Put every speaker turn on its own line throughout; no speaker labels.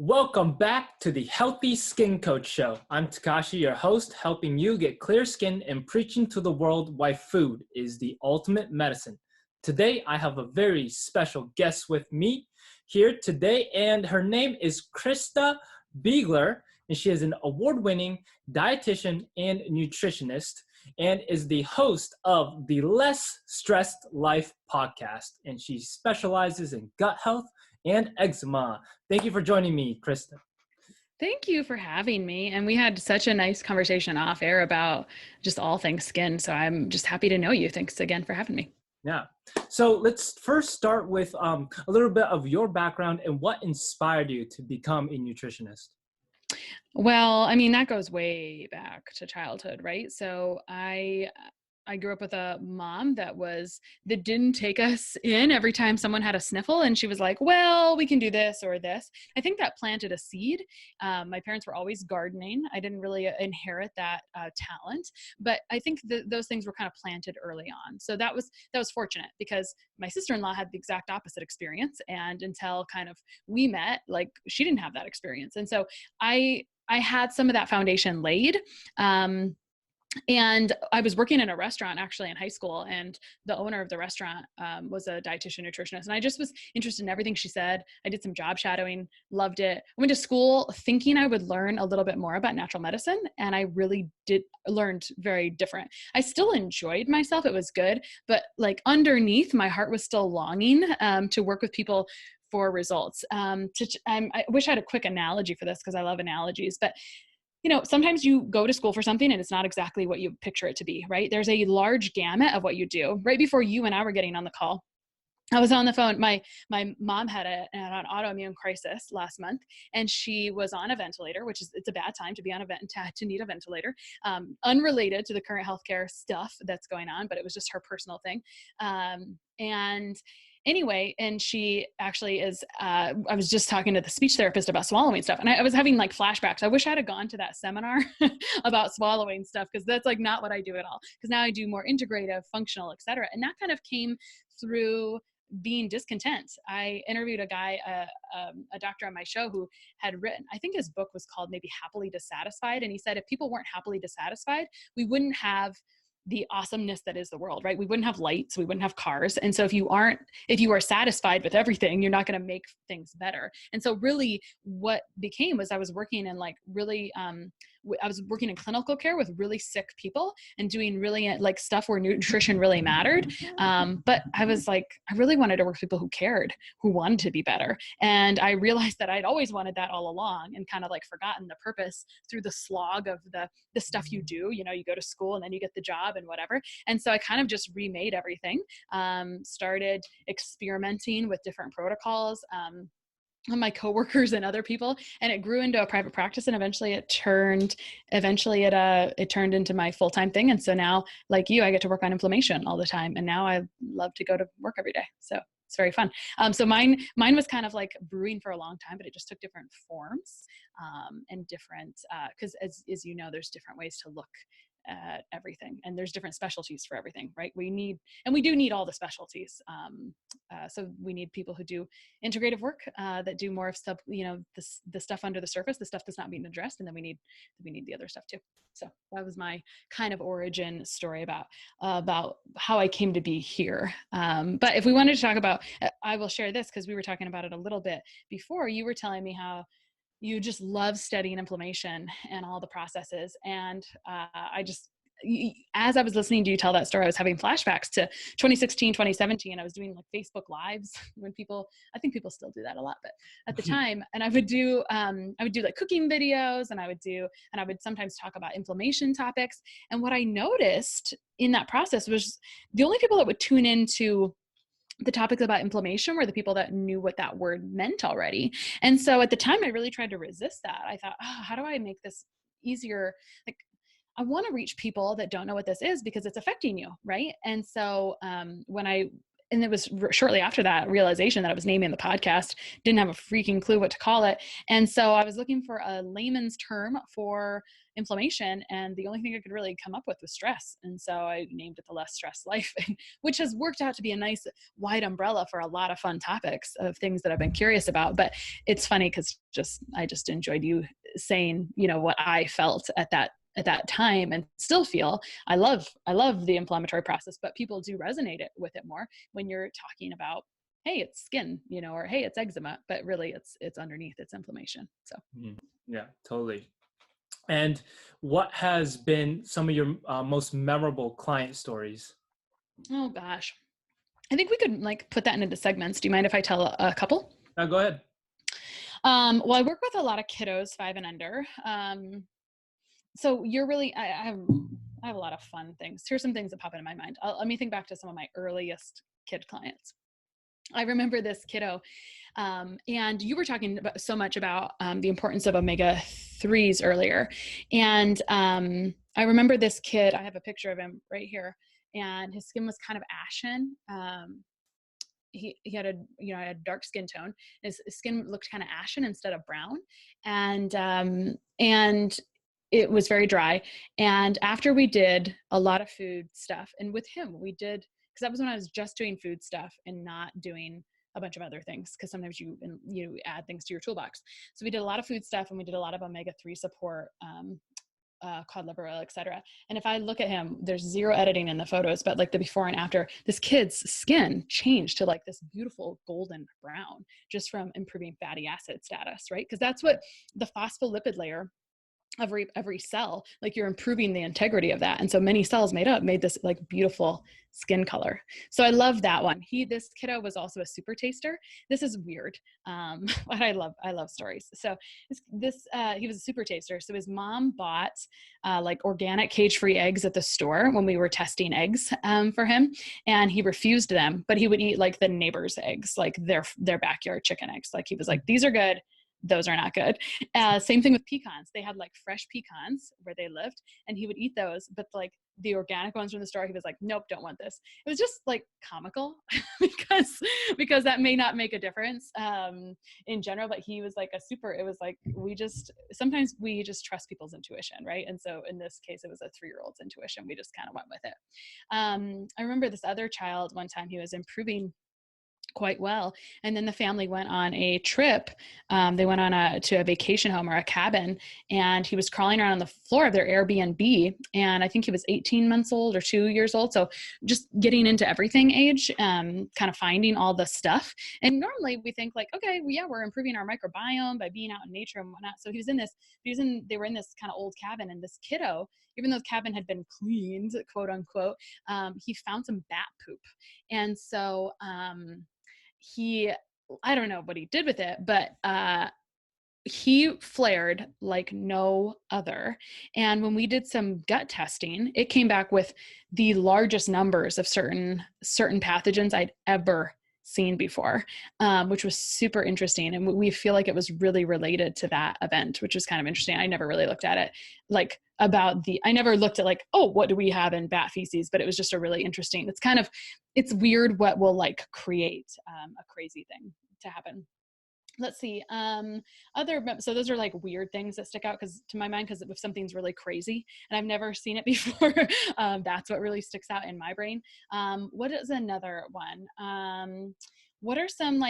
Welcome back to the Healthy Skin Coach Show. I'm Takashi, your host, helping you get clear skin and preaching to the world why food is the ultimate medicine. Today, I have a very special guest with me here today, and her name is Christa Biegler, and she is an award-winning dietitian and nutritionist, and is the host of the Less Stressed Life podcast, and she specializes in gut health and eczema. Thank you for joining me, Krista.
Thank you for having me. And we had such a nice conversation off air about just all things skin. So I'm just happy to know you. Thanks again for having me.
Yeah. So let's first start with a little bit of your background and what inspired you to become a nutritionist.
Well, I mean, that goes way back to childhood, right? So I grew up with a mom that didn't take us in every time someone had a sniffle, and she was like, well, we can do this or this. I think that planted a seed. My parents were always gardening. I didn't really inherit that talent, but I think those things were kind of planted early on. So that was fortunate, because my sister-in-law had the exact opposite experience. And until kind of we met, like, she didn't have that experience. And so I had some of that foundation laid. And I was working in a restaurant actually in high school, and the owner of the restaurant was a dietitian nutritionist. And I just was interested in everything she said. I did some job shadowing, loved it. I went to school thinking I would learn a little bit more about natural medicine, and I really learned very different. I still enjoyed myself. It was good, but like underneath, my heart was still longing to work with people for results. I wish I had a quick analogy for this, because I love analogies, but sometimes you go to school for something and it's not exactly what you picture it to be, right? There's a large gamut of what you do. Right before you and I were getting on the call, I was on the phone. My mom had an autoimmune crisis last month, and she was on a ventilator, it's a bad time to be on to need a ventilator, unrelated to the current healthcare stuff that's going on, but it was just her personal thing. Anyway, and she actually is, I was just talking to the speech therapist about swallowing stuff, and I was having like flashbacks. I wish I had gone to that seminar about swallowing stuff, because that's like not what I do at all. Because now I do more integrative, functional, et cetera. And that kind of came through being discontent. I interviewed a guy, a doctor on my show, who had written, I think his book was called maybe Happily Dissatisfied. And he said, if people weren't happily dissatisfied, we wouldn't have the awesomeness that is the world, right? We wouldn't have lights, we wouldn't have cars. And so if you are satisfied with everything, you're not going to make things better. And so really what became was I was working in I was working in clinical care with really sick people and doing really like stuff where nutrition really mattered. But I was like, I really wanted to work with people who cared, who wanted to be better. And I realized that I'd always wanted that all along, and kind of like forgotten the purpose through the slog of the stuff you do. You go to school and then you get the job and whatever. And so I kind of just remade everything, started experimenting with different protocols, on my coworkers and other people, and it grew into a private practice, and eventually it turned into my full-time thing. And so now, like you, I get to work on inflammation all the time, and now I love to go to work every day. So it's very fun. So mine was kind of like brewing for a long time, but it just took different forms, and different, because as you know, there's different ways to look at everything, and there's different specialties for everything, right? We do need all the specialties. So we need people who do integrative work, that do more of stuff, the stuff under the surface, the stuff that's not being addressed, and then we need the other stuff too. So that was my kind of origin story about how I came to be here. But if we wanted to talk about, I will share this, because we were talking about it a little bit before. You were telling me how you just love studying inflammation and all the processes. And as I was listening to you tell that story, I was having flashbacks to 2016, 2017. I was doing like Facebook Lives when I think people still do that a lot, but at the time, and I would do like cooking videos, and I would sometimes talk about inflammation topics. And what I noticed in that process was the only people that would tune into the topics about inflammation were the people that knew what that word meant already. And so at the time, I really tried to resist that. I thought, how do I make this easier? Like, I want to reach people that don't know what this is, because it's affecting you, right? And so when I and it was shortly after that realization that I was naming the podcast, didn't have a freaking clue what to call it. And so I was looking for a layman's term for inflammation. And the only thing I could really come up with was stress. And so I named it The Less Stressed Life, which has worked out to be a nice wide umbrella for a lot of fun topics of things that I've been curious about. But it's funny because I just enjoyed you saying, what I felt at that time and still feel. I love the inflammatory process, but people do resonate with it more when you're talking about, hey, it's skin, or hey, it's eczema, but really it's underneath, it's inflammation. So
yeah, totally. And what has been some of your most memorable client stories?
Oh gosh, I think we could put that into segments. Do you mind if I tell a couple?
Go ahead.
Well, I work with a lot of kiddos 5 and under. So you're really, I have a lot of fun things. Here's some things that pop into my mind. Let me think back to some of my earliest kid clients. I remember this kiddo, and you were talking so much about the importance of omega-3s earlier. And I remember this kid, I have a picture of him right here, and his skin was kind of ashen. He had a dark skin tone. His skin looked kind of ashen instead of brown. And it was very dry. And after we did a lot of food stuff, and with him, we did, because that was when I was just doing food stuff and not doing a bunch of other things, because sometimes you add things to your toolbox. So we did a lot of food stuff, and we did a lot of omega-3 support, cod liver oil, et cetera. And if I look at him, there's zero editing in the photos, but the before and after, this kid's skin changed to this beautiful golden brown just from improving fatty acid status, right? Because that's what the phospholipid layer of every cell, you're improving the integrity of that. And so many cells made this beautiful skin color. So I love that one. This kiddo was also a super taster. This is weird. But I love stories. So he was a super taster. So his mom bought organic cage-free eggs at the store when we were testing eggs for him. And he refused them, but he would eat the neighbor's eggs, their backyard chicken eggs. He was like, these are good. Those are not good. Same thing with pecans. They had fresh pecans where they lived, and he would eat those, but the organic ones from the store, he was like, nope, don't want this. It was just comical because that may not make a difference in general, but he was it was sometimes we just trust people's intuition, right? And so in this case, it was a 3-year-old's intuition. We just kind of went with it. I remember this other child, one time he was improving quite well. And then the family went on a trip. They went on to a vacation home or a cabin, and he was crawling around on the floor of their Airbnb. And I think he was 18 months old or 2 years old. So just getting into everything age, kind of finding all the stuff. And normally we think okay, well, yeah, we're improving our microbiome by being out in nature and whatnot. So they were in this kind of old cabin, and this kiddo, even though the cabin had been cleaned, quote unquote, he found some bat poop. And so, I don't know what he did with it, but he flared like no other. And when we did some gut testing, it came back with the largest numbers of certain pathogens I'd ever seen before, which was super interesting. And we feel like it was really related to that event, which was kind of interesting. I never really looked at it I never looked at oh, what do we have in bat feces? But it was just a really interesting, it's weird what will create a crazy thing to happen. Let's see. So those are weird things that stick out to my mind, because if something's really crazy and I've never seen it before, that's what really sticks out in my brain. What is another one? What are some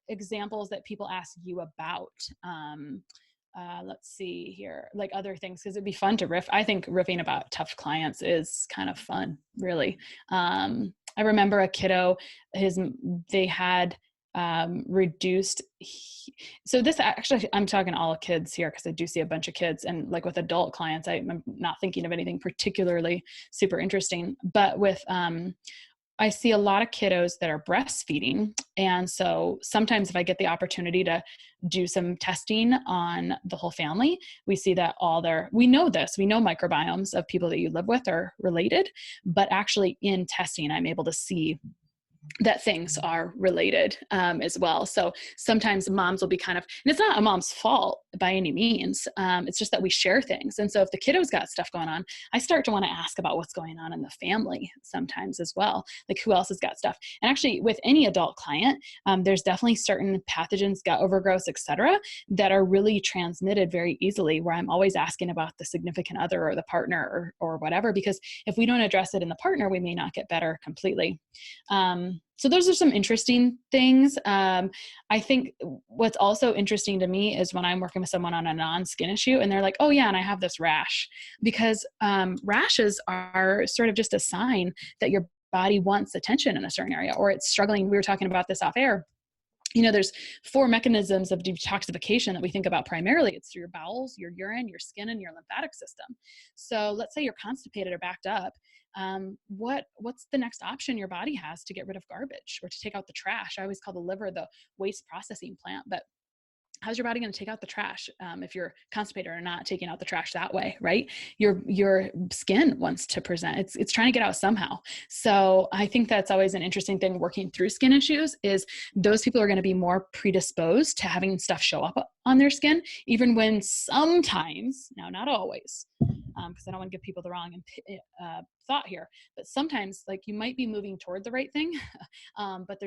examples that people ask you about? Let's see here, other things, because it'd be fun to riff. I think riffing about tough clients is kind of fun, really. I remember a kiddo, they had reduced. So this actually, I'm talking all kids here, because I do see a bunch of kids, and with adult clients, I'm not thinking of anything particularly super interesting, but with, I see a lot of kiddos that are breastfeeding. And so sometimes if I get the opportunity to do some testing on the whole family, we see that we know microbiomes of people that you live with are related, but actually in testing, I'm able to see that things are related as well. So sometimes moms will be kind of, and it's not a mom's fault by any means. It's just that we share things. And so if the kiddo's got stuff going on, I start to want to ask about what's going on in the family sometimes as well. Like who else has got stuff? And actually with any adult client, there's definitely certain pathogens, gut overgrowth, et cetera, that are really transmitted very easily, where I'm always asking about the significant other or the partner or whatever, because if we don't address it in the partner, we may not get better completely. So those are some interesting things. I think what's also interesting to me is when I'm working with someone on a non-skin issue and they're like, oh yeah, and I have this rash, because rashes are sort of just a sign that your body wants attention in a certain area, or it's struggling. We were talking about this off air. There's 4 mechanisms of detoxification that we think about primarily. It's through your bowels, your urine, your skin, and your lymphatic system. So let's say you're constipated or backed up. What's the next option your body has to get rid of garbage or to take out the trash? I always call the liver the waste processing plant, but how's your body going to take out the trash if you're constipated or not taking out the trash that way, right? Your skin wants to present. It's trying to get out somehow. So I think that's always an interesting thing working through skin issues is those people are going to be more predisposed to having stuff show up on their skin, even when sometimes, now not always, because I don't want to give people the wrong thought here, but sometimes like you might be moving toward the right thing, but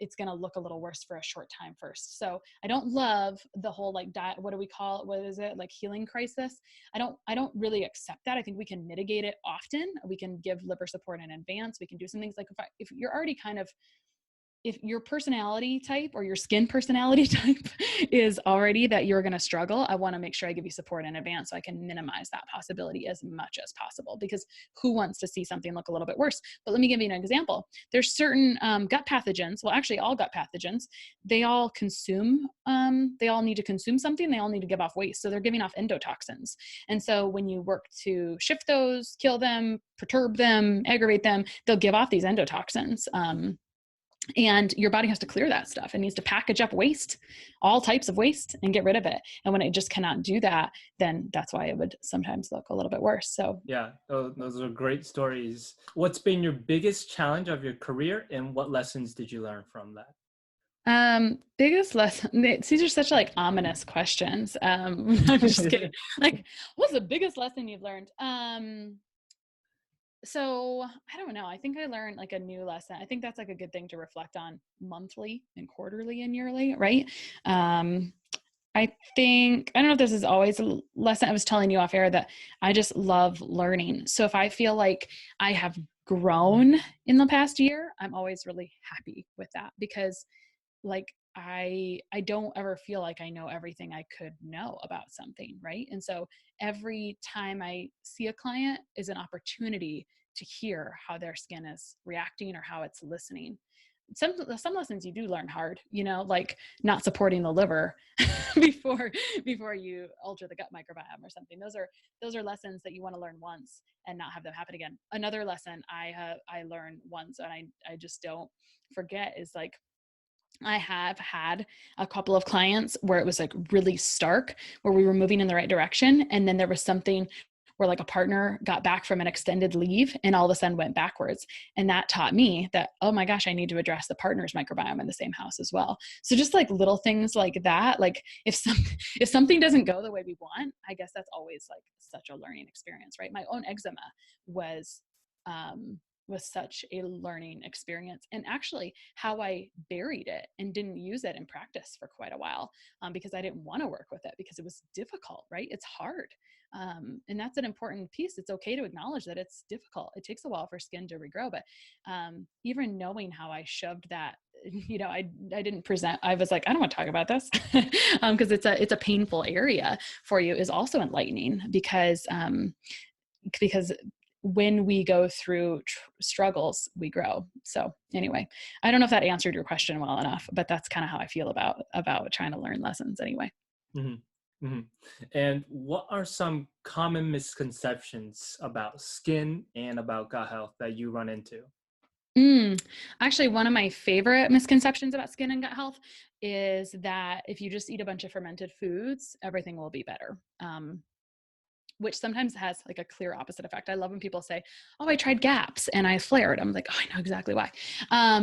it's going to look a little worse for a short time first. So I don't love the whole like diet. What do we call it? What is it? Like healing crisis. I don't really accept that. I think we can mitigate it often. We can give liver support in advance. We can do some things like if you're already kind of, if your personality type or your skin personality type is already that you're going to struggle, I want to make sure I give you support in advance so I can minimize that possibility as much as possible, because who wants to see something look a little bit worse? But let me give you an example. There's certain gut pathogens, well, actually all gut pathogens, they all need to consume something. They all need to give off waste. So they're giving off endotoxins. And so when you work to shift those, kill them, perturb them, aggravate them, they'll give off these endotoxins. And your body has to clear that stuff. It needs to package up waste, all types of waste, and get rid of it. And when it just cannot do that, then that's why it would sometimes look a little bit worse. So
yeah, those are great stories. What's been your biggest challenge of your career, and what lessons did you learn from that?
Biggest lesson, these are such like ominous questions. I'm just kidding. Like, what's the biggest lesson you've learned? So I don't know. I think I learned like a new lesson. I think that's like a good thing to reflect on monthly and quarterly and yearly, right? I don't know if this is always a lesson. I was telling you off air that I just love learning. So if I feel like I have grown in the past year, I'm always really happy with that, because like I don't ever feel like I know everything I could know about something, right? And so every time I see a client is an opportunity to hear how their skin is reacting or how it's listening. Some lessons you do learn hard, like not supporting the liver before you alter the gut microbiome or something. Those are lessons that you want to learn once and not have them happen again. Another lesson I learned once and I just don't forget is like, I have had a couple of clients where it was like really stark, where we were moving in the right direction. And then there was something where like a partner got back from an extended leave and all of a sudden went backwards. And that taught me that, oh my gosh, I need to address the partner's microbiome in the same house as well. So just like little things like that, like if something doesn't go the way we want, I guess that's always like such a learning experience, right? My own eczema was such a learning experience, and actually how I buried it and didn't use it in practice for quite a while, because I didn't want to work with it because it was difficult, right? It's hard. And that's an important piece. It's okay to acknowledge that it's difficult. It takes a while for skin to regrow, but even knowing how I shoved that, I didn't present, I was like, I don't want to talk about this because it's a painful area for you, is also enlightening, because when we go through struggles, we grow. So anyway, I don't know if that answered your question well enough, but that's kind of how I feel about trying to learn lessons anyway.
Mm-hmm. Mm-hmm. And what are some common misconceptions about skin and about gut health that you run into?
Actually, one of my favorite misconceptions about skin and gut health is that if you just eat a bunch of fermented foods, everything will be better. which sometimes has like a clear opposite effect. I love when people say, oh, I tried GAPS and I flared. I'm like, oh, I know exactly why.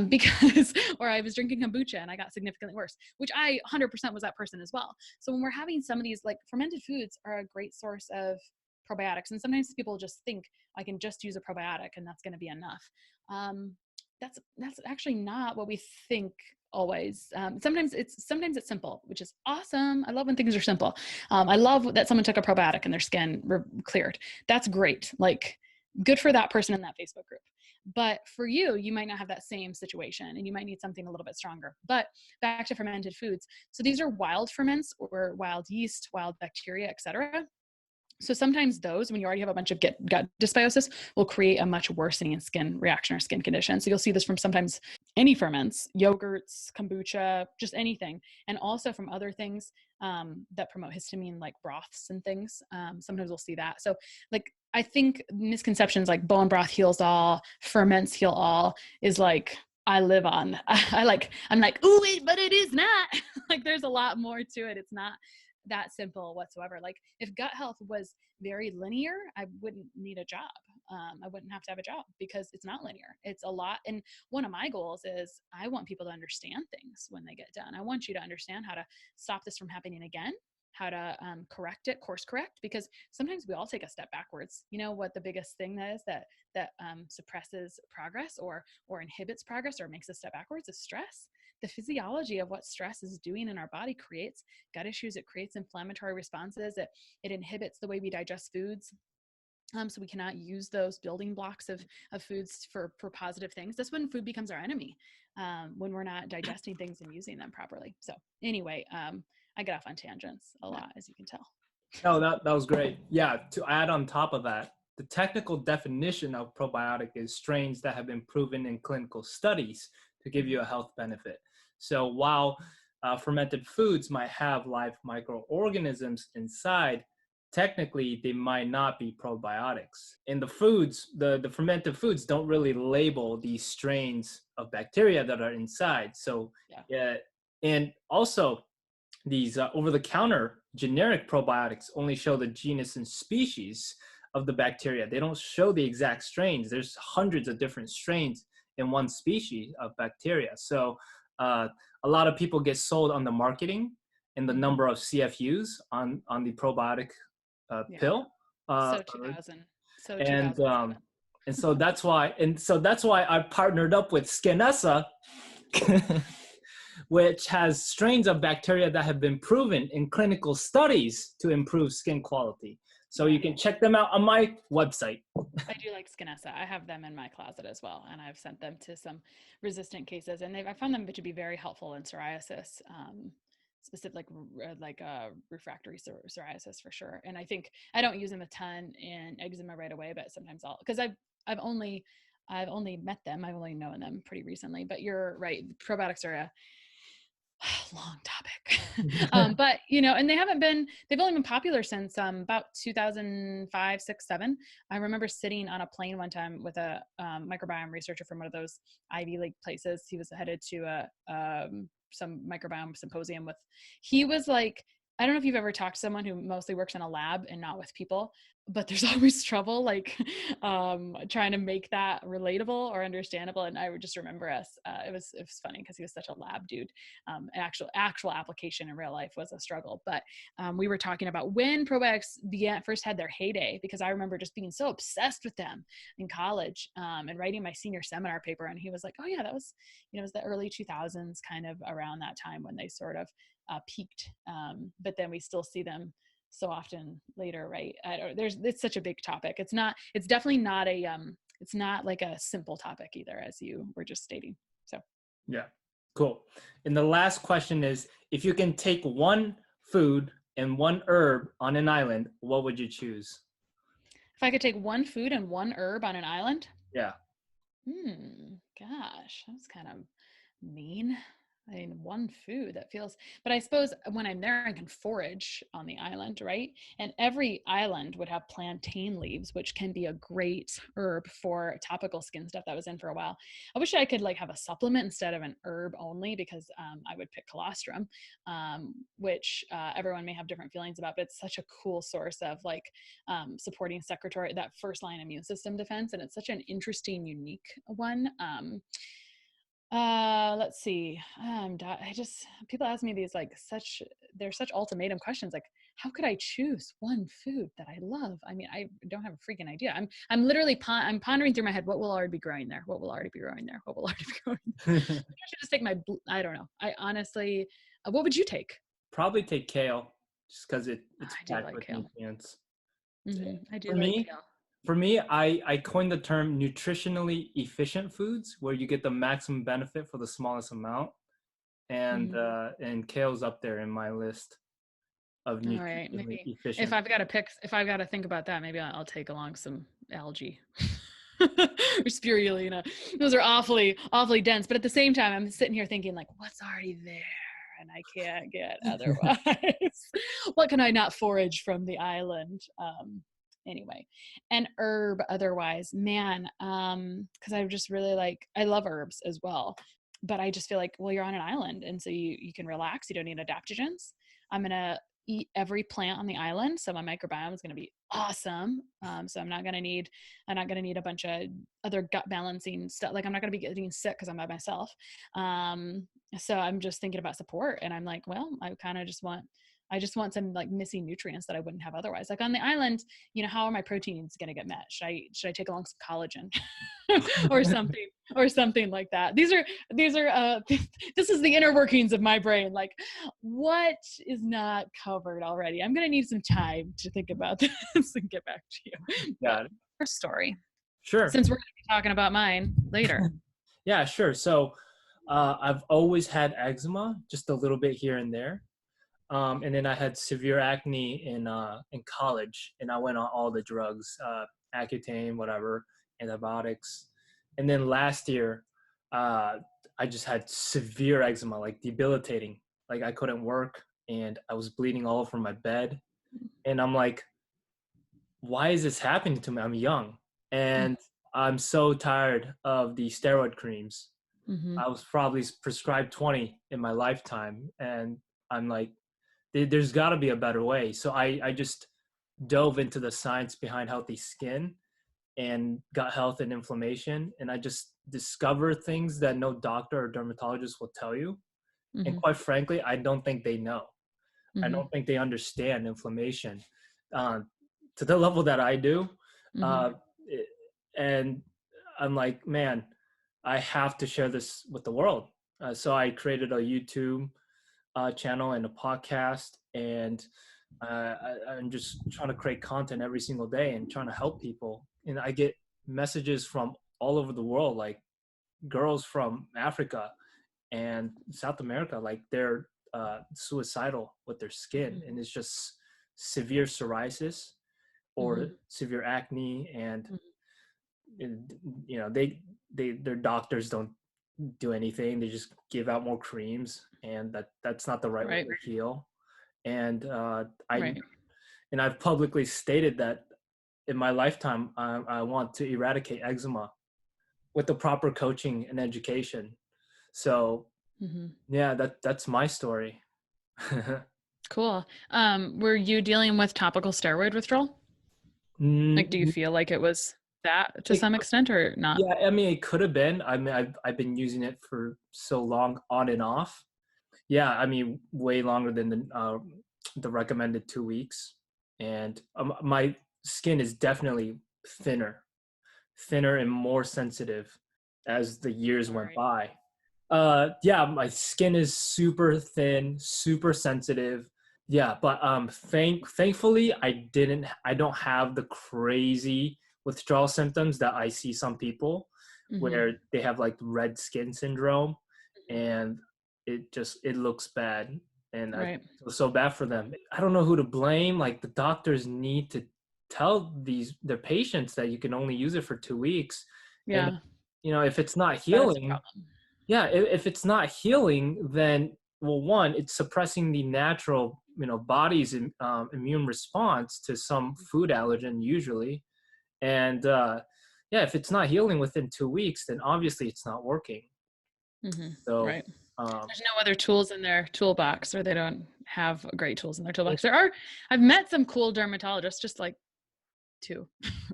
Because, or I was drinking kombucha and I got significantly worse, which I 100% was that person as well. So when we're having some of these, like, fermented foods are a great source of probiotics. And sometimes people just think I can just use a probiotic and that's going to be enough. That's actually not what we think always. Sometimes it's simple, which is awesome. I love when things are simple. I love that someone took a probiotic and their skin cleared. That's great. Like, good for that person in that Facebook group. But for you, you might not have that same situation and you might need something a little bit stronger. But back to fermented foods. So these are wild ferments or wild yeast, wild bacteria, etc. So sometimes those, when you already have a bunch of gut dysbiosis, will create a much worsening skin reaction or skin condition. So you'll see this from sometimes any ferments, yogurts, kombucha, just anything. And also from other things that promote histamine, like broths and things. Sometimes we'll see that. So, like, I think misconceptions like bone broth heals all, ferments heal all is like, I live on. I'm like, oh wait, but it is not. Like, there's a lot more to it. It's not that simple whatsoever. Like, if gut health was very linear, I wouldn't need a job. I wouldn't have to have a job because it's not linear. It's a lot. And one of my goals is I want people to understand things when they get done. I want you to understand how to stop this from happening again, how to correct it, course correct, because sometimes we all take a step backwards. You know what the biggest thing that suppresses progress or inhibits progress or makes us step backwards is stress. The physiology of what stress is doing in our body creates gut issues. It creates inflammatory responses. It inhibits the way we digest foods. So we cannot use those building blocks of foods for positive things. That's when food becomes our enemy, when we're not digesting things and using them properly. So anyway, I get off on tangents a lot, as you can tell.
No, that was great. Yeah, to add on top of that, the technical definition of probiotic is strains that have been proven in clinical studies to give you a health benefit. So while fermented foods might have live microorganisms inside, technically they might not be probiotics. In the foods, the fermented foods don't really label these strains of bacteria that are inside. So yeah, and also these over-the-counter generic probiotics only show the genus and species of the bacteria. They don't show the exact strains. There's hundreds of different strains in one species of bacteria. So a lot of people get sold on the marketing and the number of CFUs on the probiotic pill.
So 2000. So
and
2007.
And so that's why I partnered up with Skinessa, which has strains of bacteria that have been proven in clinical studies to improve skin quality. So you can check them out on my website.
I do like Skinessa. I have them in my closet as well. And I've sent them to some resistant cases. And I found them to be very helpful in psoriasis, specific like refractory psoriasis for sure. And I think I don't use them a ton in eczema right away, but sometimes because I've only met them. I've only known them pretty recently, but you're right. Probiotics are a long topic. But and they've only been popular since about 2005, 6, 7. I remember sitting on a plane one time with a microbiome researcher from one of those Ivy League places. He was headed to some microbiome symposium he was like, I don't know if you've ever talked to someone who mostly works in a lab and not with people, but there's always trouble like trying to make that relatable or understandable. And I would just remember it was funny because he was such a lab dude. Actual application in real life was a struggle. But we were talking about when probiotics first had their heyday, because I remember just being so obsessed with them in college and writing my senior seminar paper. And he was like, oh yeah, that was, it was the early 2000s, kind of around that time when they sort of peaked. But then we still see them so often later, right? It's such a big topic. It's definitely not it's not like a simple topic either, as you were just stating. So
yeah, cool. And the last question is, if you can take one food and one herb on an island, what would you choose?
If I could take one food and one herb on an island?
Yeah.
Gosh, that's kind of mean. I mean, one food that feels, but I suppose when I'm there, I can forage on the island, right? And every island would have plantain leaves, which can be a great herb for topical skin stuff that was in for a while. I wish I could like have a supplement instead of an herb only, because I would pick colostrum, which everyone may have different feelings about, but it's such a cool source of like supporting secretory, that first line immune system defense. And it's such an interesting, unique one. Let's see. People ask me these like they're such ultimatum questions. Like, how could I choose one food that I love? I mean, I don't have a freaking idea. I'm literally I'm pondering through my head, what will already be growing there? What will already be growing there? What will already be growing there? I should just take I don't know. I honestly, what would you take?
Probably take kale, just because it's
I do
packed
like
with
kale.
nutrients.
I do
For
like
me,
kale.
for me, I coined the term nutritionally efficient foods, where you get the maximum benefit for the smallest amount, and kale's up there in my list of
All right,
nutritionally
maybe
efficient.
if I've got to think about that, maybe I'll take along some algae or spirulina. Those are awfully dense, but at the same time, I'm sitting here thinking like, what's already there, and I can't get otherwise. What can I not forage from the island? Anyway, and herb otherwise, man, because I just really I love herbs as well, but I just feel like, well, you're on an island, and so you can relax. You don't need adaptogens. I'm gonna eat every plant on the island, so my microbiome is going to be awesome. So I'm not going to need a bunch of other gut balancing stuff. Like, I'm not going to be getting sick because I'm by myself. So I'm just thinking about support, and I'm like, well, I just want some like missing nutrients that I wouldn't have otherwise. Like on the island, how are my proteins going to get met? Should I take along some collagen or something like that? These are this is the inner workings of my brain. Like, what is not covered already? I'm going to need some time to think about this and get back to you.
Got it.
First story.
Sure.
Since we're going to be talking about mine later.
Yeah, sure. So I've always had eczema, just a little bit here and there. And then I had severe acne in college, and I went on all the drugs, Accutane, whatever, antibiotics. And then last year, I just had severe eczema, like debilitating. Like I couldn't work, and I was bleeding all over my bed. And I'm like, why is this happening to me? I'm young, and I'm so tired of the steroid creams. I was probably prescribed 20 in my lifetime, and I'm like, there's got to be a better way. So I just dove into the science behind healthy skin and gut health and inflammation. And I just discovered things that no doctor or dermatologist will tell you. And quite frankly, I don't think they know. I don't think they understand inflammation to the level that I do. And I'm like, man, I have to share this with the world. So I created a YouTube channel and a podcast, and I'm just trying to create content every single day and trying to help people. And I get messages from all over the world, like girls from Africa and South America, like they're suicidal with their skin, and it's just severe psoriasis or severe acne, and their doctors don't do anything. They just give out more creams, and that's not the right way to heal. And I've publicly stated that in my lifetime, I want to eradicate eczema with the proper coaching and education. So yeah, that's my story.
Cool. Were you dealing with topical steroid withdrawal? Like, do you feel like it was that to some extent or not?
Yeah, I mean, it could have been. I mean, I've been using it for so long, on and off. Yeah, I mean, way longer than the recommended 2 weeks. And my skin is definitely thinner and more sensitive as the years went by. Yeah, my skin is super thin, super sensitive. Yeah, but thankfully I don't have the crazy withdrawal symptoms that I see some people where they have like red skin syndrome, and it looks bad, and I feel so bad for them. I don't know who to blame. Like, the doctors need to tell their patients that you can only use it for 2 weeks.
Yeah.
And if it's not healing, yeah, if it's not healing, then, well, one, it's suppressing the natural, body's immune response to some food allergen usually. And yeah, if it's not healing within 2 weeks, then obviously it's not working. So
Right.
um,
There's no other tools in their toolbox, or they don't have great tools in their toolbox. I've met some cool dermatologists, just like 2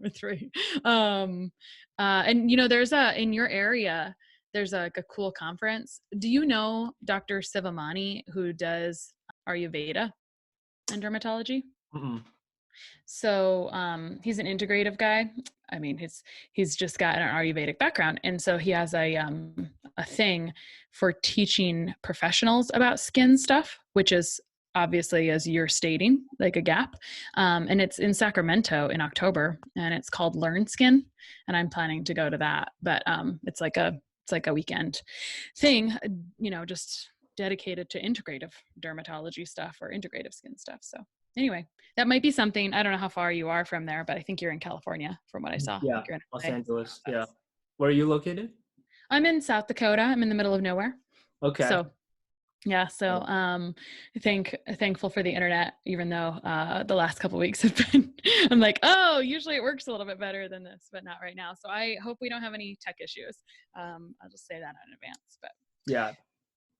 or 3. And there's in your area, there's a cool conference. Do you know Dr. Sivamani, who does Ayurveda and dermatology?
mm-mm.
So he's an integrative guy. I mean, he's just got an Ayurvedic background, and so he has a thing for teaching professionals about skin stuff, which is obviously, as you're stating, like a gap. And it's in Sacramento in October, and it's called Learn Skin, and I'm planning to go to that. But it's like a weekend thing, just dedicated to integrative dermatology stuff or integrative skin stuff. So anyway, that might be something. I don't know how far you are from there, but I think you're in California from what I saw. I
Yeah,
think you're in
Los
LA.
Angeles. Yeah. Where are you located?
I'm in South Dakota. I'm in the middle of nowhere.
Okay.
So yeah, so thankful for the internet, even though the last couple of weeks have been, I'm like, oh, usually it works a little bit better than this, but not right now. So I hope we don't have any tech issues. I'll just say that in advance. But
Yeah.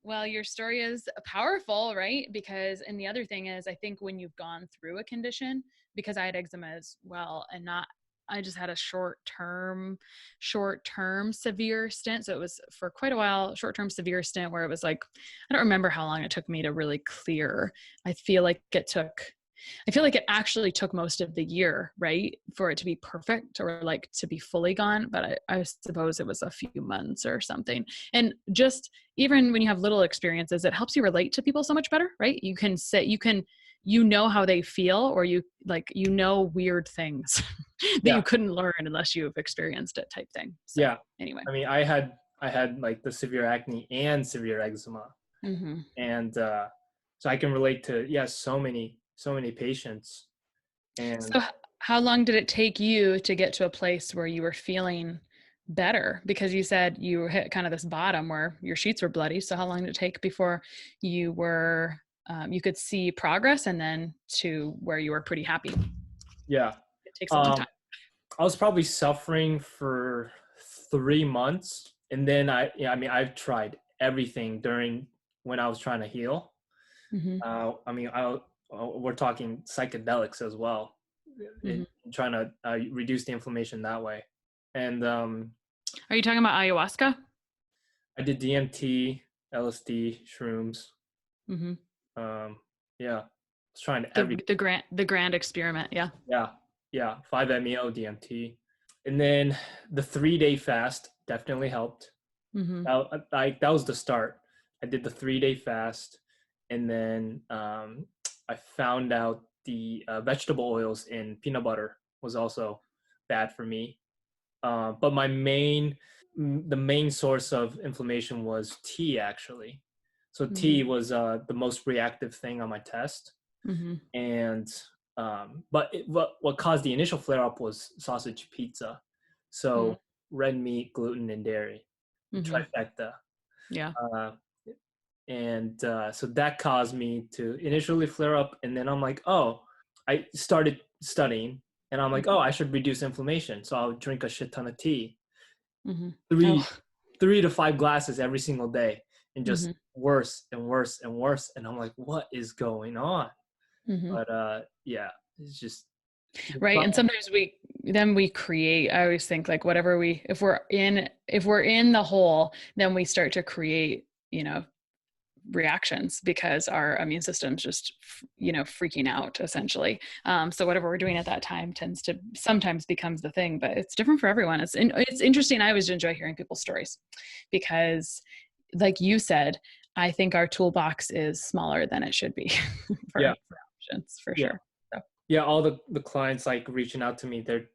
well, your story is powerful, right? Because, and the other thing is, I think when you've gone through a condition, because I had eczema as well, and not, I just had a short-term severe stint. So it was for quite a while, short-term severe stint where it was like, I don't remember how long it took me to really clear. I feel like it actually took most of the year, right, for it to be perfect or like to be fully gone. But I suppose it was a few months or something. And just even when you have little experiences, it helps you relate to people so much better, right? You can say, how they feel, or weird things that
Yeah.
you couldn't learn unless you've experienced it, type thing. So
Yeah.
anyway.
I mean, I had like the severe acne and severe eczema.
Mm-hmm.
And so I can relate to, so many patients. And
So how long did it take you to get to a place where you were feeling better? Because you said you hit kind of this bottom where your sheets were bloody. So how long did it take before you could see progress, and then to where you were pretty happy?
yeah,
It takes a long
um,
time.
I was probably suffering for 3 months. And then I've tried everything during when I was trying to heal.
Mm-hmm.
We're talking psychedelics as well,
Mm-hmm.
trying to reduce the inflammation that way. And
Are you talking about ayahuasca?
I did DMT, LSD, shrooms.
Mm-hmm.
Um, yeah, I was trying every
The grand experiment. Yeah.
yeah 5-MeO DMT, and then the 3-day fast definitely helped.
Mm-hmm.
That was the start. I did the 3-day fast, and then I found out the vegetable oils in peanut butter was also bad for me. But the main source of inflammation was tea, actually. So
Mm-hmm.
tea was the most reactive thing on my test.
Mm-hmm.
And but what caused the initial flare up was sausage pizza. So red meat, gluten, and dairy, the
Mm-hmm.
trifecta.
Yeah.
Uh, and so that caused me to initially flare up. And then I'm like, oh, I started studying, and I'm like, oh, I should reduce inflammation. So I'll drink a shit ton of tea,
Mm-hmm.
three
Oh.
3 to 5 glasses every single day, and just
Mm-hmm.
worse and worse and worse. And I'm like, what is going on?
Mm-hmm.
But yeah, it's just
Right. And sometimes we create, I always think like whatever if we're in the hole, then we start to create, reactions, because our immune system's just, freaking out essentially. So whatever we're doing at that time sometimes becomes the thing, but it's different for everyone. It's interesting. I always enjoy hearing people's stories, because like you said, I think our toolbox is smaller than it should be
yeah,
for options, for
yeah,
sure. So.
yeah. All the clients like reaching out to me, their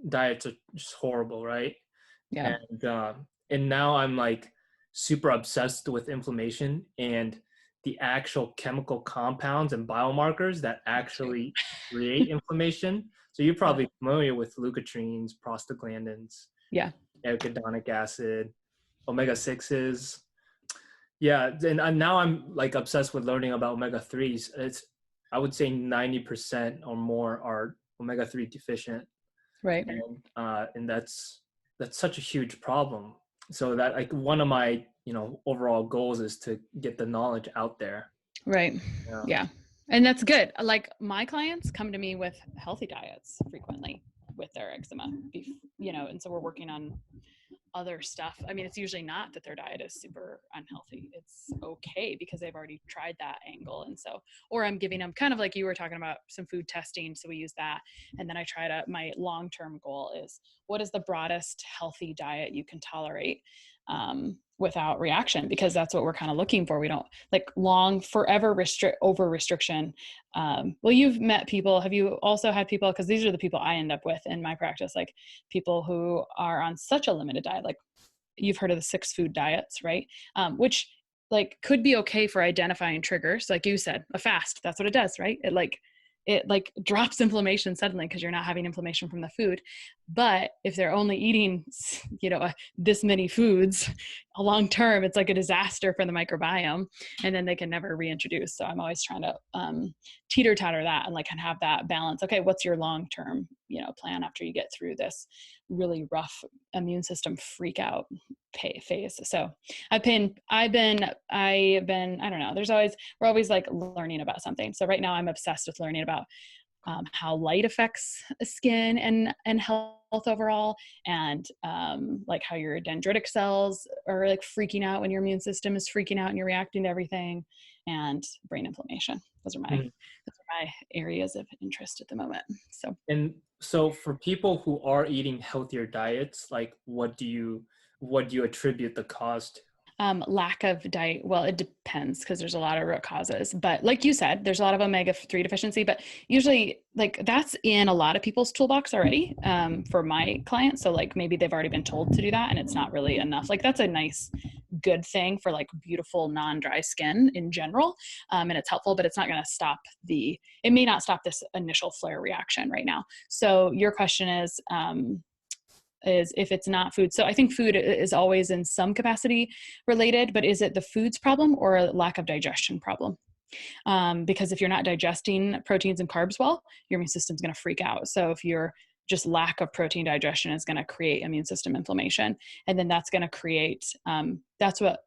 diets are just horrible, right?
Yeah.
And now I'm like super obsessed with inflammation and the actual chemical compounds and biomarkers that actually create inflammation. So you're
Yeah.
probably familiar with leukotrienes, prostaglandins,
Yeah.
arachidonic acid. omega-6s. Yeah, and now I'm like obsessed with learning about omega-3s. I would say 90% or more are omega-3 deficient,
Right.
and that's such a huge problem. So that like one of my overall goals is to get the knowledge out there.
Right.
Yeah.
Yeah. And that's good. Like my clients come to me with healthy diets frequently with their eczema, and so we're working on other stuff. I mean, it's usually not that their diet is super unhealthy. It's okay because they've already tried that angle. And so, or I'm giving them kind of like you were talking about some food testing. So we use that. And then I try to, my long-term goal is what is the broadest healthy diet you can tolerate without reaction, because that's what we're kind of looking for. We don't like forever over restriction. Well, you've met people. Have you also had people, because these are the people I end up with in my practice, like people who are on such a limited diet, like you've heard of the 6 food diets, right? Which like could be okay for identifying triggers. Like you said, a fast, that's what it does, right? It drops inflammation suddenly because you're not having inflammation from the food. But if they're only eating, this many foods long term, it's like a disaster for the microbiome, and then they can never reintroduce. So I'm always trying to teeter totter that and like kind of have that balance. Okay, what's your long term plan after you get through this really rough immune system freak out phase? So I've been I don't know, we're always like learning about something. So right now I'm obsessed with learning about how light affects skin and health overall, and like how your dendritic cells are like freaking out when your immune system is freaking out and you're reacting to everything, and brain inflammation. Those are my areas of interest at the moment.
And so for people who are eating healthier diets, like what do you attribute the cause to?
Lack of diet. Well, it depends because there's a lot of root causes, but like you said, there's a lot of omega-3 deficiency, but usually like that's in a lot of people's toolbox already, for my clients. So like maybe they've already been told to do that and it's not really enough. Like that's a nice, good thing for like beautiful non-dry skin in general. And it's helpful, but it's not going to it may not stop this initial flare reaction right now. So your question is if it's not food. So I think food is always in some capacity related, but is it the food's problem or a lack of digestion problem? Because if you're not digesting proteins and carbs well, your immune system's going to freak out. So if you're just lack of protein digestion is going to create immune system inflammation. And then that's going to create, that's what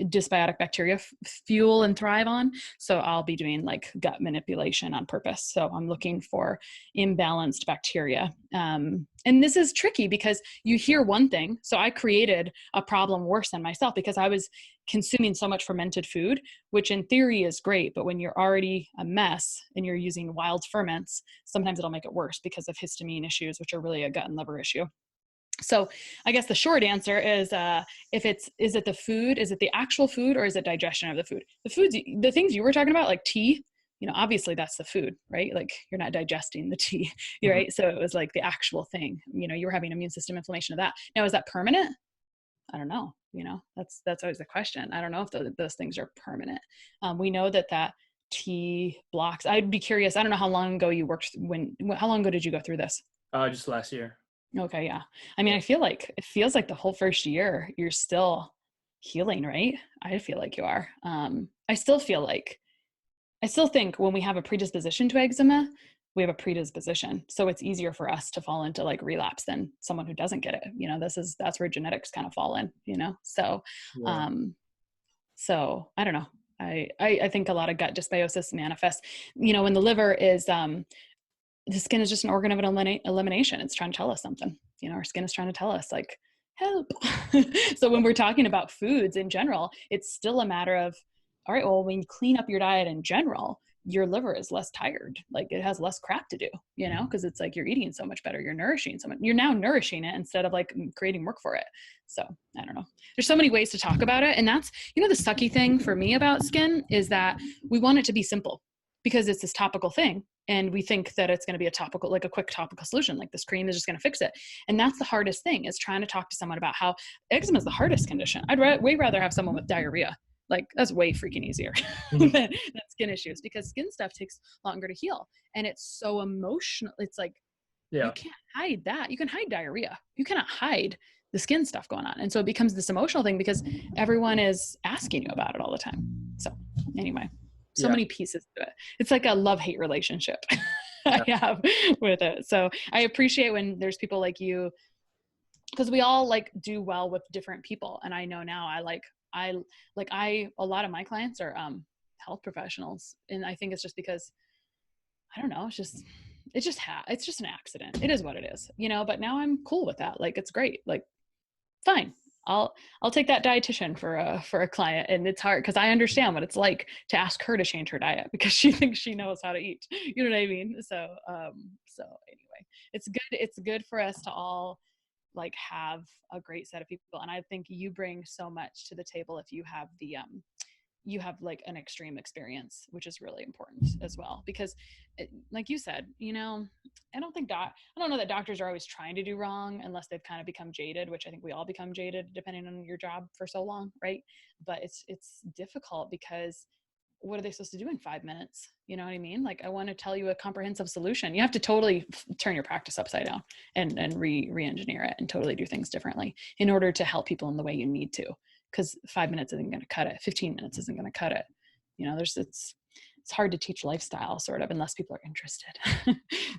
dysbiotic bacteria fuel and thrive on. So I'll be doing like gut manipulation on purpose. So I'm looking for imbalanced bacteria. And this is tricky because you hear one thing. So I created a problem worse than myself because I was consuming so much fermented food, which in theory is great. But when you're already a mess and you're using wild ferments, sometimes it'll make it worse because of histamine issues, which are really a gut and liver issue. So I guess the short answer is, is it the food? Is it the actual food or is it digestion of the food? The things you were talking about, like tea, obviously that's the food, right? Like you're not digesting the tea, right? So it was like the actual thing, you were having immune system inflammation of that. Now, is that permanent? I don't know. That's always the question. I don't know if those things are permanent. We know that tea blocks. I'd be curious. I don't know how long ago you worked how long ago did you go through this?
Just last year.
Okay. Yeah. I mean, I feel like it feels like the whole first year you're still healing, right? I feel like you are. I still think when we have a predisposition to eczema, we have a predisposition. So it's easier for us to fall into like relapse than someone who doesn't get it. That's where genetics kind of fall in, So,
Yeah.
So I don't know. I think a lot of gut dysbiosis manifests, when the liver is, the skin is just an organ of elimination. It's trying to tell us something. Our skin is trying to tell us like, help. So when we're talking about foods in general, it's still a matter of, all right, well, when you clean up your diet in general, your liver is less tired. Like it has less crap to do, because it's like you're eating so much better. You're nourishing so much. You're now nourishing it instead of like creating work for it. So I don't know. There's so many ways to talk about it. And that's, the sucky thing for me about skin is that we want it to be simple because it's this topical thing. And we think that it's going to be a quick topical solution, like this cream is just going to fix it. And that's the hardest thing, is trying to talk to someone about how eczema is the hardest condition. I'd way rather have someone with diarrhea. Like that's way freaking easier than skin issues, because skin stuff takes longer to heal. And it's so emotional. It's like, you can't hide that. You can hide diarrhea. You cannot hide the skin stuff going on. And so it becomes this emotional thing because everyone is asking you about it all the time. So anyway, so many pieces to it. It's like a love-hate relationship I have with it. So I appreciate when there's people like you, because we all like do well with different people. And I know now a lot of my clients are health professionals. And I think it's just because, I don't know, it's just an accident. It is what it is, you know, but now I'm cool with that. Like, it's great. Like, fine. I'll take that dietitian for a client. And it's hard because I understand what it's like to ask her to change her diet because she thinks she knows how to eat. You know what I mean? So anyway, it's good for us to all like have a great set of people. And I think you bring so much to the table if you have you have like an extreme experience, which is really important as well, because like you said, you know, I don't know that doctors are always trying to do wrong unless they've kind of become jaded, which I think we all become jaded depending on your job for so long. Right. But it's difficult because what are they supposed to do in 5 minutes? You know what I mean? Like, I want to tell you a comprehensive solution. You have to totally turn your practice upside down and re-engineer it and totally do things differently in order to help people in the way you need to. Because 5 minutes isn't going to cut it. 15 minutes isn't going to cut it. You know, it's hard to teach lifestyle sort of unless people are interested.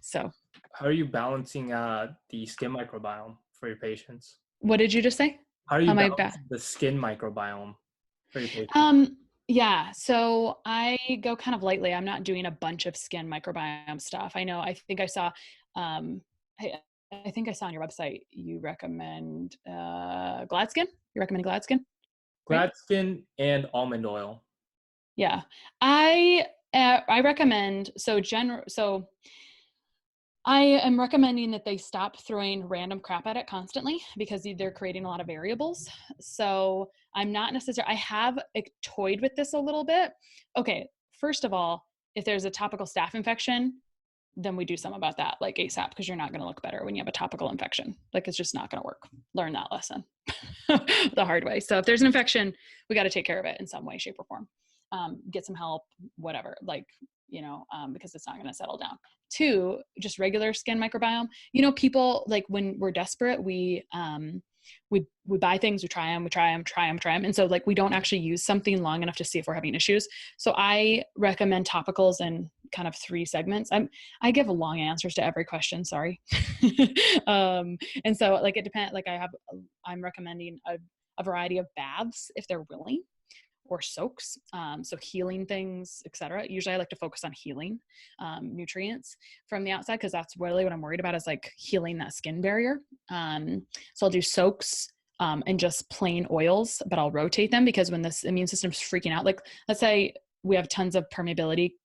So
How are you balancing the skin microbiome for your patients?
what did you just say?
How are you
Am I
balancing the skin microbiome for your patients?
Yeah, so I go kind of lightly. I'm not doing a bunch of skin microbiome stuff. I think I saw, I think I saw on your website, you recommend GladSkin. You recommend GladSkin, right?
Gladkin and almond oil.
Yeah, I recommend, so I am recommending that they stop throwing random crap at it constantly because they're creating a lot of variables. So I'm not necessarily, I have toyed with this a little bit. Okay, first of all, if there's a topical staph infection, then we do something about that like ASAP, because you're not going to look better when you have a topical infection. Like, it's just not going to work. Learn that lesson the hard way. So if there's an infection, we got to take care of it in some way, shape, or form. Get some help, whatever, like, you know, because it's not going to settle down. 2, just regular skin microbiome. You know, people, like, when we're desperate, we buy things, we try them. And so, like, we don't actually use something long enough to see if we're having issues. So I recommend topicals in kind of 3 segments. I give long answers to every question. Sorry. And so, like, it depends, like, I'm recommending a variety of baths if they're willing, or soaks. So healing things, etc. Usually I like to focus on healing nutrients from the outside, because that's really what I'm worried about, is like healing that skin barrier. So I'll do soaks and just plain oils, but I'll rotate them, because when this immune system's freaking out, like, let's say we have tons of permeability.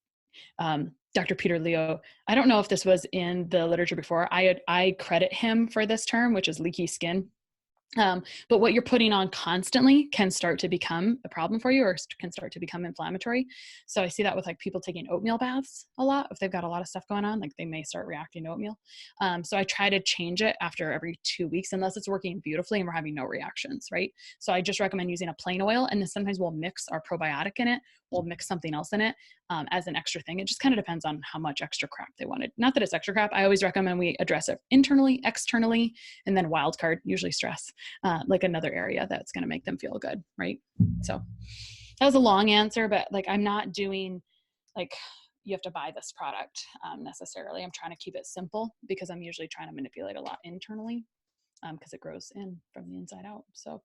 Dr. Peter Leo, I don't know if this was in the literature before. I credit him for this term, which is leaky skin. But what you're putting on constantly can start to become a problem for you, or can start to become inflammatory. So I see that with like people taking oatmeal baths a lot. If they've got a lot of stuff going on, like, they may start reacting to oatmeal. So I try to change it after every 2 weeks, unless it's working beautifully and we're having no reactions, right? So I just recommend using a plain oil, and then sometimes we'll mix our probiotic in it. We'll mix something else in it as an extra thing. It just kind of depends on how much extra crap they wanted. Not that it's extra crap. I always recommend we address it internally, externally, and then wild card, usually stress, like another area that's going to make them feel good, right? So that was a long answer, but like, I'm not doing like, you have to buy this product necessarily. I'm trying to keep it simple, because I'm usually trying to manipulate a lot internally, because it grows in from the inside out. So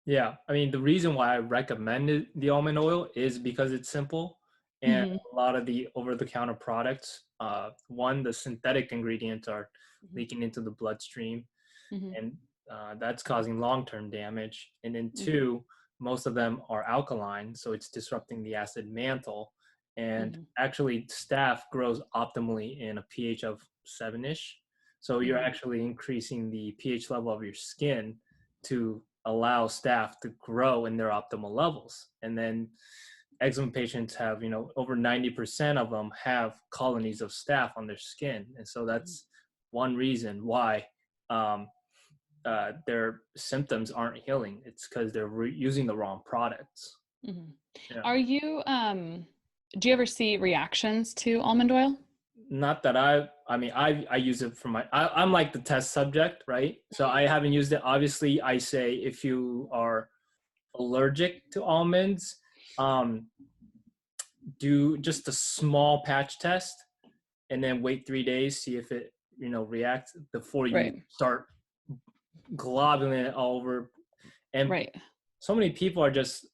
Yeah, I mean, the reason why I recommended the almond oil is because it's simple, and a lot of the over-the-counter products, one, the synthetic ingredients are leaking into the bloodstream, and that's causing long-term damage. And then 2, most of them are alkaline, so it's disrupting the acid mantle. And actually, staph grows optimally in a pH of 7-ish. So you're actually increasing the pH level of your skin to allow staph to grow in their optimal levels. And then eczema patients have, you know, over 90% of them have colonies of staph on their skin. And so that's one reason why their symptoms aren't healing. It's because they're using the wrong products. Yeah.
Are you, do you ever see reactions to almond oil?
not that I use it for I'm like the test subject, right? So I haven't used it. Obviously, I say if you are allergic to almonds, do just a small patch test and then wait 3 days, see if it, reacts before you
Right.
start globuling it all over. And
Right.
so many people are just,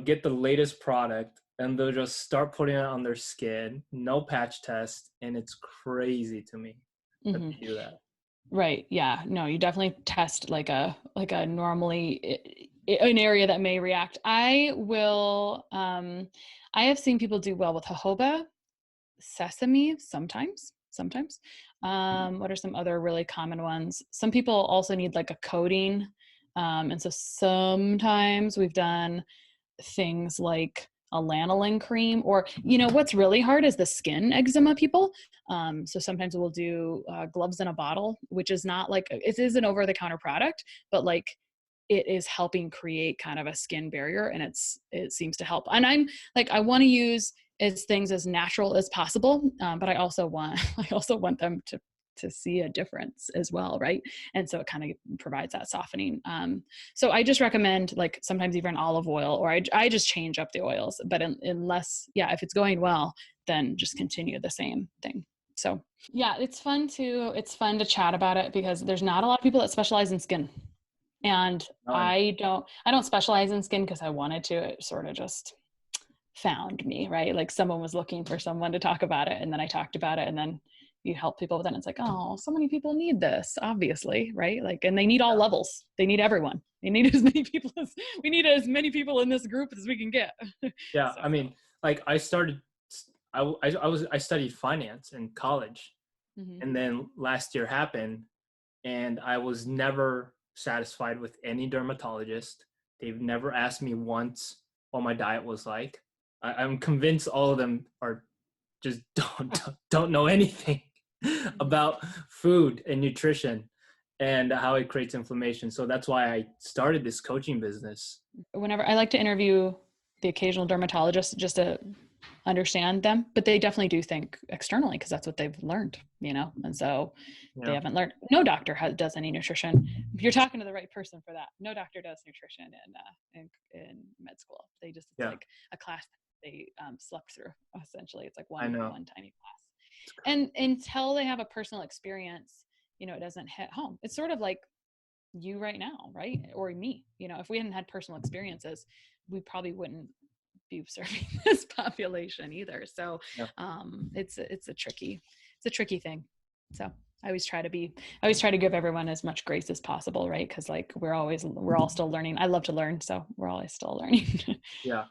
get the latest product and they'll just start putting it on their skin, no patch test. And it's crazy to me that
Hmm.
they do that.
Right. Yeah. No, you definitely test like a normally an area that may react. I have seen people do well with jojoba, sesame sometimes. What are some other really common ones? Some people also need like a coating. And so sometimes we've done things like a lanolin cream, or what's really hard is the skin eczema people. So sometimes we'll do gloves in a bottle, which is not like, it is an over-the-counter product, but like it is helping create kind of a skin barrier, and it seems to help. And I'm like, I want to use things as natural as possible, but I also want them to see a difference as well, right? And so it kind of provides that softening. So I just recommend like sometimes even olive oil, or I just change up the oils, but unless, if it's going well, then just continue the same thing. So yeah, it's fun to chat about it because there's not a lot of people that specialize in skin. And I don't specialize in skin because I wanted to. It sort of just found me, right? Like someone was looking for someone to talk about it, and then I talked about it, and then you help people with it. And it's like, oh, so many people need this, obviously, right? Like, and they need all levels. They need everyone. They need as many people we need as many people in this group as we can get.
Yeah,
So.
I mean, like I studied finance in college,
Mm-hmm.
and then last year happened, and I was never satisfied with any dermatologist. They've never asked me once what my diet was like. I'm convinced all of them are just don't know anything about food and nutrition and how it creates inflammation. So that's why I started this coaching business.
Whenever I like to interview the occasional dermatologist just to understand them, but they definitely do think externally because that's what they've learned, and so they haven't learned. No doctor does any nutrition. If you're talking to the right person for that, no doctor does nutrition in med school. They just, it's like a class they slept through, essentially. It's like one tiny class. And until they have a personal experience, it doesn't hit home. It's sort of like you right now, right? Or me, if we hadn't had personal experiences, we probably wouldn't be serving this population either. So it's a tricky thing. So I always try to give everyone as much grace as possible, right? Because like we're all still learning. I love to learn, so we're always still learning.
Yeah.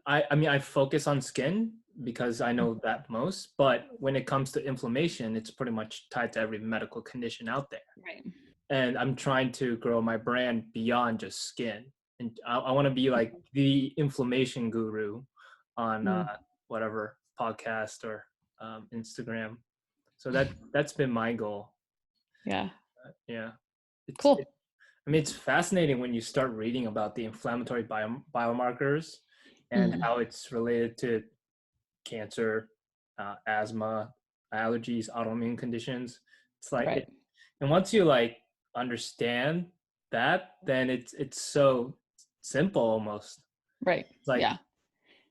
I mean, I focus on skin because I know that most, but when it comes to inflammation, it's pretty much tied to every medical condition out there.
Right.
And I'm trying to grow my brand beyond just skin. And I want to be like the inflammation guru on whatever podcast or Instagram. So that's been my goal.
Yeah.
Yeah.
Cool.
I mean, it's fascinating when you start reading about the inflammatory biomarkers and how it's related to cancer, asthma, allergies, autoimmune conditions. It's like, and once you like understand that, then it's so simple almost.
Right.
It's like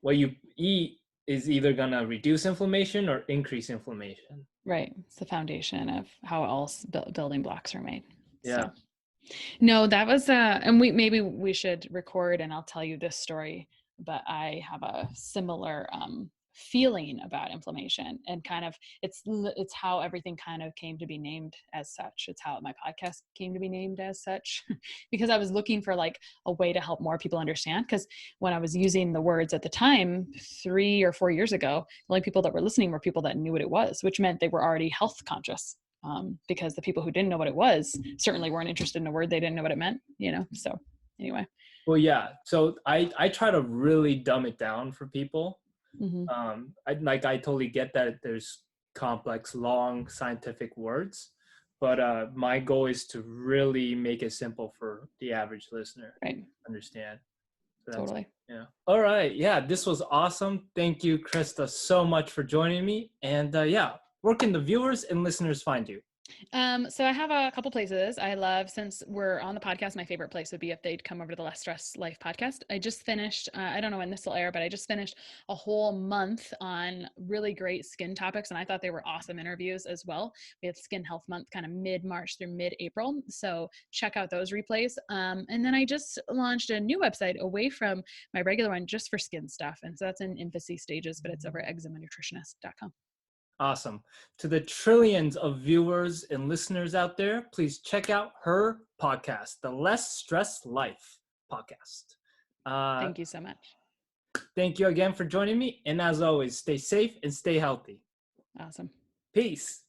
what you eat is either gonna reduce inflammation or increase inflammation.
Right. It's the foundation of how else building blocks are made.
Yeah.
So. No, that was and maybe we should record and I'll tell you this story, but I have a similar feeling about inflammation, and kind of it's how everything kind of came to be named as such. It's how my podcast came to be named as such because I was looking for like a way to help more people understand, because when I was using the words at the time 3 or 4 years ago, the only people that were listening were people that knew what it was, which meant they were already health conscious. Because the people who didn't know what it was certainly weren't interested in a word they didn't know what it meant, so anyway.
Well, yeah, so I try to really dumb it down for people. I totally get that there's complex, long scientific words, but my goal is to really make it simple for the average listener to understand. So
Totally.
Yeah. All right. Yeah, this was awesome. Thank you, Christa, so much for joining me. And where can the viewers and listeners find you?
So I have a couple places I love. Since we're on the podcast, my favorite place would be if they'd come over to the Less Stress Life podcast. I just finished, I don't know when this will air, but I just finished a whole month on really great skin topics. And I thought they were awesome interviews as well. We had Skin Health Month kind of mid-March through mid-April. So check out those replays. And then I just launched a new website away from my regular one just for skin stuff. And so that's in infancy stages, but it's over at eczemanutritionist.com.
Awesome. To the trillions of viewers and listeners out there, please check out her podcast, the Less Stress Life podcast.
Thank you so much.
Thank you again for joining me. And as always, stay safe and stay healthy.
Awesome.
Peace.